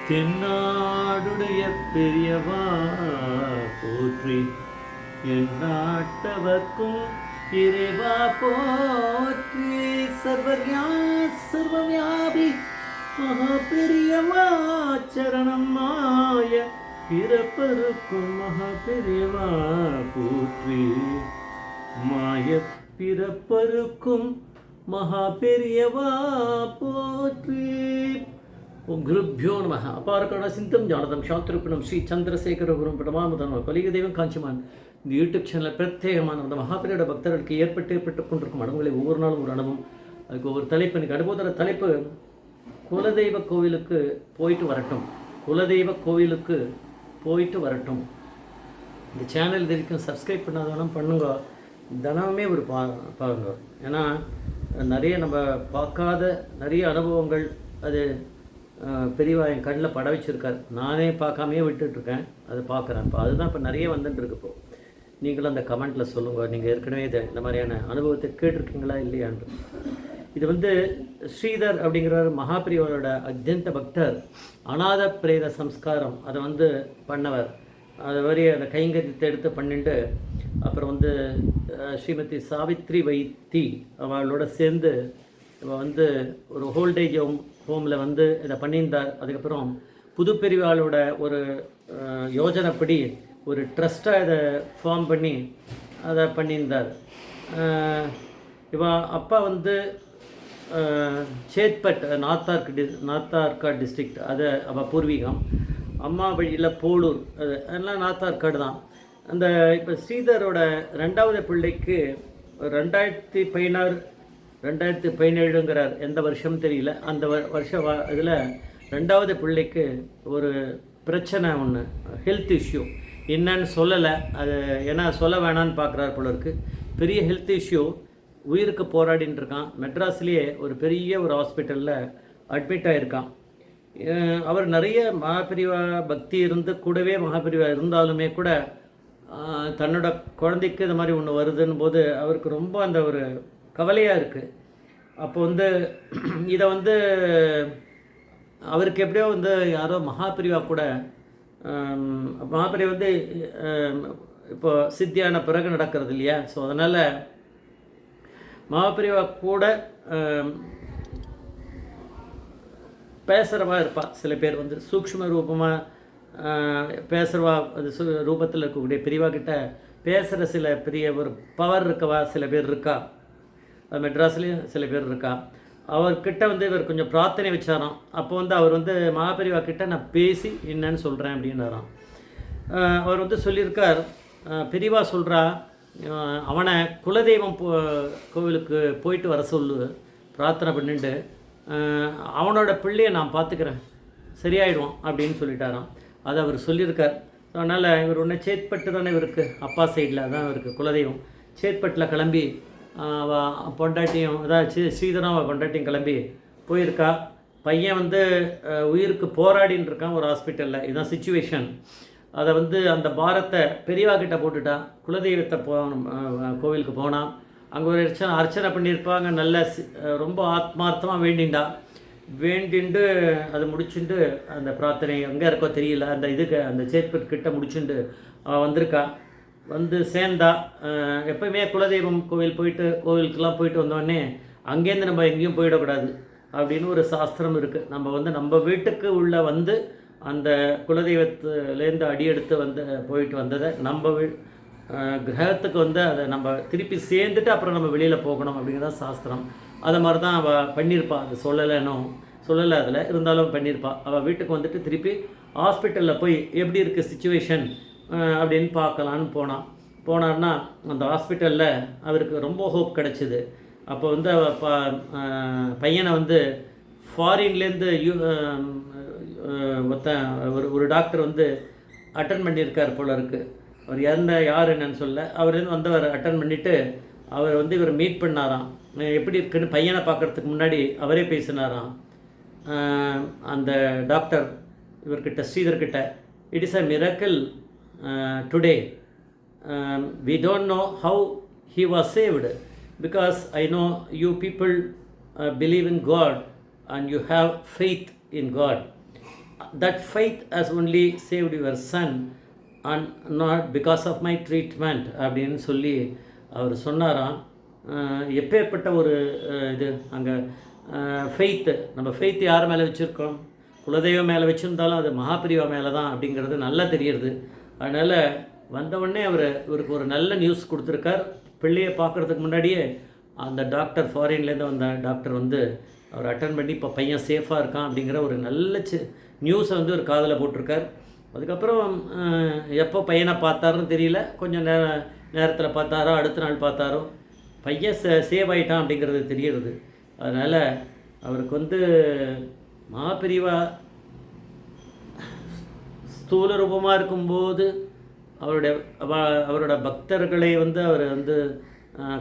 தென்னாடுடைய பெரியவா போற்றி, என் நாட்டவர்க்கும் இறைவா போற்றி. சர்வவியாபி மகா பெரியவா சரணம் மாய பிறப்பருக்கும் மகா பெரியவா போற்றி. மாய பிறப்பருக்கும் மகா பெரியவா போற்றி. ஓம் குருப்யோ நம. அபாரகருண சிந்தம் ஞானதம் சாந்திருப்பினம் ஸ்ரீ சந்திரசேகர குரும் பிரமாமுதன் கலிக தெய்வம் காஞ்சிமான். இந்த யூடியூப் சேனலில் பிரத்யேகமான அந்த மகாபெரியோட பக்தர்களுக்கு ஏற்பட்டு கொண்டிருக்கும் அனுபவங்களை ஒவ்வொரு நாளும் ஒரு அனுபவம். அதுக்கு ஒவ்வொரு தலைப்பு. எனக்கு அனுபவத்தோட தலைப்பு குலதெய்வ கோவிலுக்கு போயிட்டு வரட்டும். குலதெய்வ கோவிலுக்கு போயிட்டு வரட்டும். இந்த சேனல் இது வரைக்கும் சப்ஸ்கிரைப் பண்ணாதவனும் பண்ணுங்க. தினமுமே ஒரு பாருங்க. ஏன்னா நிறைய நம்ம பார்க்காத நிறைய அனுபவங்கள் அது பெரியவா என் கண்ணில் பட வச்சுருக்கார். நானே பார்க்காமையே விட்டுட்ருக்கேன், அதை பார்க்குறேன். இப்போ அதுதான் இப்போ நிறைய வந்துட்டுருக்கு. இப்போது நீங்களும் அந்த கமெண்ட்டில் சொல்லுங்கள், நீங்கள் ஏற்கனவே இந்த மாதிரியான அனுபவத்தை கேட்டிருக்கீங்களா இல்லையான்று. இது ஸ்ரீதர் அப்படிங்கிற மகாபிரியோட அத்தியந்த பக்தர். அநாத பிரேத சம்ஸ்காரம் அதை பண்ணவர். அது மாதிரி அந்த கைங்கரியத்தை எடுத்து பண்ணிட்டு அப்புறம் ஸ்ரீமதி சாவித்ரி வைத்தி அவளோட சேர்ந்து ஒரு ஹோல்டேஜ் ஹோமில் இதை பண்ணியிருந்தார். அதுக்கப்புறம் புது பெரியவாளோட ஒரு யோஜனைப்படி ஒரு ட்ரஸ்ட்டாக இதை ஃபார்ம் பண்ணி அதை பண்ணியிருந்தார். அப்பா சேத்பட் நார்த்தார்காட் டிஸ்ட்ரிக்ட், அது அவள் பூர்வீகம். அம்மா வழியில் போலூர், அது எல்லாம் நார்த்தார்காடு தான். அந்த இப்போ ஸ்ரீதரோட ரெண்டாவது பிள்ளைக்கு 2017 எந்த வருஷம் தெரியல, அந்த வருஷம் இதில் ரெண்டாவது பிள்ளைக்கு ஒரு பிரச்சனை ஒன்று, ஹெல்த் இஷ்யூ. என்னன்னு சொல்லலை, அது ஏன்னா சொல்ல வேணான்னு பார்க்குறாரு போல இருக்குது. பெரிய ஹெல்த் இஷ்யூ, உயிருக்கு போராடின்னு இருக்கான். மெட்ராஸ்லேயே ஒரு பெரிய ஒரு ஹாஸ்பிட்டலில் அட்மிட் ஆகிருக்கான். அவர் நிறைய மகாபிரிவா பக்தி கூடவே மகாபிரிவா இருந்தாலுமே கூட தன்னோட குழந்தைக்கு இது மாதிரி ஒன்று வருதுன்னு போது அவருக்கு ரொம்ப அந்த ஒரு கவலையாக இருக்குது. அப்போ இதை அவருக்கு எப்படியோ யாரோ மகாபிரிவா கூட மகாபிரிவா இப்போ சித்தியான பிறகு நடக்கிறது இல்லையா. ஸோ அதனால் மகாபிரிவா கூட பேசுகிறவா இருப்பாள். சில பேர் சூக்ஷ்ம ரூபமாக பேசுகிறவா, அது ரூபத்தில் இருக்கக்கூடிய பெரியவா கிட்ட பேசுகிற சில பெரிய ஒரு பவர் இருக்கவா சில பேர் இருக்கா. மெட்ராஸ்லேயும் சில பேர் இருக்கா. அவர்கிட்ட இவர் கொஞ்சம் பிரார்த்தனை வச்சாராம். அப்போ அவர் மகாபெரிவா கிட்ட நான் பேசி என்னன்னு சொல்கிறேன் அப்படின்னாராம். அவர் சொல்லியிருக்கார், பெரியவா சொல்கிறா அவனை குலதெய்வம் கோவிலுக்கு போயிட்டு வர சொல்லு, பிரார்த்தனை பண்ணிட்டு அவனோட பிள்ளையை நான் பார்த்துக்கிறேன், சரியாயிடுவான் அப்படின்னு சொல்லிட்டாராம். அதை அவர் சொல்லியிருக்கார். அதனால் இவர் சேத்பட்டு தானே இவருக்கு அப்பா சைடில் தான் இவருக்கு குலதெய்வம். சேத்பட்டில் கிளம்பி அவள் பொண்டாட்டியும் அதாவது ஸ்ரீதரம் அவள் பொண்டாட்டியும் கிளம்பி போயிருக்கா. பையன் உயிருக்கு போராடின்னு இருக்கான் ஒரு ஹாஸ்பிட்டலில். இதுதான் சுச்சுவேஷன். அதை அந்த பாரத்தை பெரியவா கிட்ட போட்டுட்டா. குலதெய்வத்தை கோவிலுக்கு போனான். அங்கே ஒரு அர்ச்சனை பண்ணியிருப்பாங்க. நல்ல ரொம்ப ஆத்மார்த்தமாக வேண்டிண்டு அதை முடிச்சுட்டு அந்த பிரார்த்தனை எங்கே இருக்கோ தெரியல, அந்த அந்த சேத்பட் கிட்ட முடிச்சுட்டு அவள் வந்திருக்கா. சேர்ந்தா. எப்போயுமே குலதெய்வம் கோவிலுக்கெல்லாம் போயிட்டு வந்தோடனே அங்கேருந்து நம்ம எங்கேயும் போயிடக்கூடாது அப்படின்னு ஒரு சாஸ்திரம் இருக்குது. நம்ம வீட்டுக்கு உள்ள அந்த குலதெய்வத்துலேருந்து அடியெடுத்து போயிட்டு வந்ததை நம்ம கிரகத்துக்கு அதை நம்ம திருப்பி சேர்ந்துட்டு அப்புறம் நம்ம வெளியில் போகணும் அப்படிங்கிறதான் சாஸ்திரம். அதை மாதிரி தான் அவள் பண்ணியிருப்பாள். அது சொல்லலை அதில் இருந்தாலும் பண்ணியிருப்பாள். அவள் வீட்டுக்கு திருப்பி ஹாஸ்பிட்டலில் போய் எப்படி இருக்குது சுச்சுவேஷன் அப்படின்னு பார்க்கலான்னு போனார்னா அந்த ஹாஸ்பிட்டலில் அவருக்கு ரொம்ப ஹோப் கிடச்சிது. அப்போ பையனை ஃபாரின்லேருந்து ஒரு டாக்டர் அட்டன் பண்ணியிருக்கார் போல இருக்குது. அவர் யார் என்னன்னு சொல்ல, அவர் வந்தவர் அட்டன் பண்ணிவிட்டு அவர் இவர் மீட் பண்ணாராம். எப்படி இருக்குன்னு பையனை பார்க்குறதுக்கு முன்னாடி அவரே பேசினாராம். அந்த டாக்டர் இவர்கிட்ட ஸ்ரீதர்கிட்ட, it is a miracle today. We don't know how he was saved, because I know you people believe in God and you have faith in God. that faith has only saved your son and not because of my treatment அப்படின்னு சொல்லி அவர் சொன்னாராம். எப்பேற்பட்ட ஒரு இது அங்கே faith, நம்ம faith யார் மேலே வச்சுருக்கோம்? குலதெய்வம் மேலே வச்சுருந்தாலும் அது மகாபிரிவா மேலே தான் அப்படிங்கிறது நல்லா தெரியுது. அதனால் வந்தவுடனே இவருக்கு ஒரு நல்ல நியூஸ் கொடுத்துருக்கார். பிள்ளையை பார்க்குறதுக்கு முன்னாடியே அந்த டாக்டர், ஃபாரின்லேருந்து வந்த டாக்டர் வந்து அவர் அட்டன் பண்ணி இப்போ பையன் சேஃபாக இருக்கான் அப்படிங்கிற ஒரு நல்ல நியூஸை வந்து ஒரு காதில் போட்டிருக்கார். அதுக்கப்புறம் எப்போ பையனை பார்த்தாருன்னு தெரியல, கொஞ்சம் நேரத்தில் பார்த்தாரோ அடுத்த நாள் பார்த்தாரோ பையன் சேவ் ஆகிட்டான் அப்படிங்கிறது தெரியுது. அதனால் அவருக்கு வந்து மகாபிரிவா ஸ்தூல ரூபமாக இருக்கும்போது அவரோட பக்தர்களை வந்து அவர் வந்து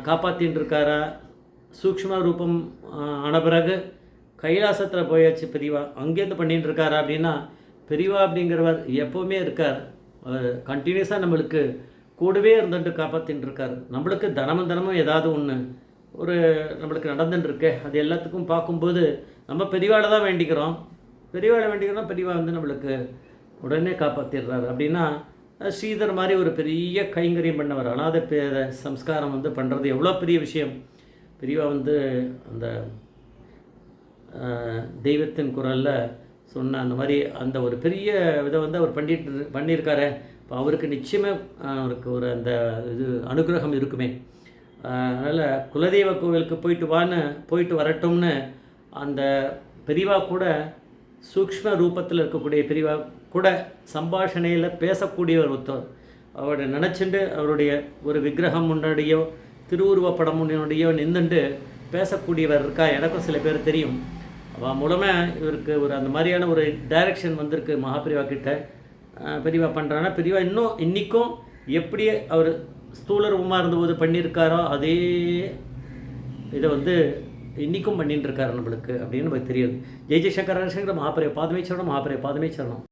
காப்பாற்றின்னு இருக்காரா, சூக்ஷ்ம ரூபம் ஆன பிறகு கைலாசத்தில் போயாச்சு பெரியவா, அங்கேருந்து பண்ணிட்டு இருக்காரா அப்படின்னா, பெரியவா அப்படிங்கிறவர் எப்போவுமே இருக்கார். அவர் கண்டினியூஸாக நம்மளுக்கு கூடவே இருந்துட்டு காப்பாற்றின்னு இருக்கார். நம்மளுக்கு தினமும் ஏதாவது ஒன்று நம்மளுக்கு நடந்துட்டுருக்கு. அது எல்லாத்துக்கும் பார்க்கும்போது நம்ம பெரியவாளை தான் வேண்டிக்கிறோம். பெரியவா வந்து நம்மளுக்கு உடனே காப்பாற்றிடுறாரு. அப்படின்னா ஸ்ரீதர் மாதிரி ஒரு பெரிய கைங்கரியம் பண்ணவர், அனாதை சம்ஸ்காரம் வந்து பண்ணுறது எவ்வளோ பெரிய விஷயம். பெரியவா வந்து அந்த தெய்வத்தின் குரலில் சொன்ன அந்த மாதிரி அந்த ஒரு பெரிய இதை வந்து அவர் பண்ணியிருக்காரு. இப்போ அவருக்கு நிச்சயமாக அவருக்கு ஒரு அந்த இது அனுகிரகம் இருக்குமே. அதனால் குலதெய்வ கோவிலுக்கு போயிட்டு வரட்டும்னு அந்த பெரியவா கூட சூக்ஷ்ம ரூபத்தில் இருக்கக்கூடிய பெரியவா கூட சம்பாஷணையில் பேசக்கூடியவர் ஒருத்தர். அவரை நினச்சிட்டு அவருடைய ஒரு விக்கிரகம் முன்னாடியோ திருவுருவப்படம் முன்னாடியோ நின்றுட்டு பேசக்கூடியவர் இருக்கா. எனக்கும் சில பேர் தெரியும். அவள் மூலமாக இவருக்கு ஒரு அந்த மாதிரியான ஒரு டைரக்ஷன் வந்திருக்கு மகாபிரிவா கிட்ட. பெரியவா பண்ணுறான்னா பெரியவா இன்றைக்கும் எப்படி அவர் ஸ்தூல ரூபமாக இருந்தபோது பண்ணியிருக்காரோ அதே இதை வந்து இன்றைக்கும் பண்ணிட்டு இருக்காரு நம்மளுக்கு அப்படின்னு நமக்கு தெரியுது. ஜெய் ஜெய்சங்கர மகாபிரிய பாதமே சரணம்.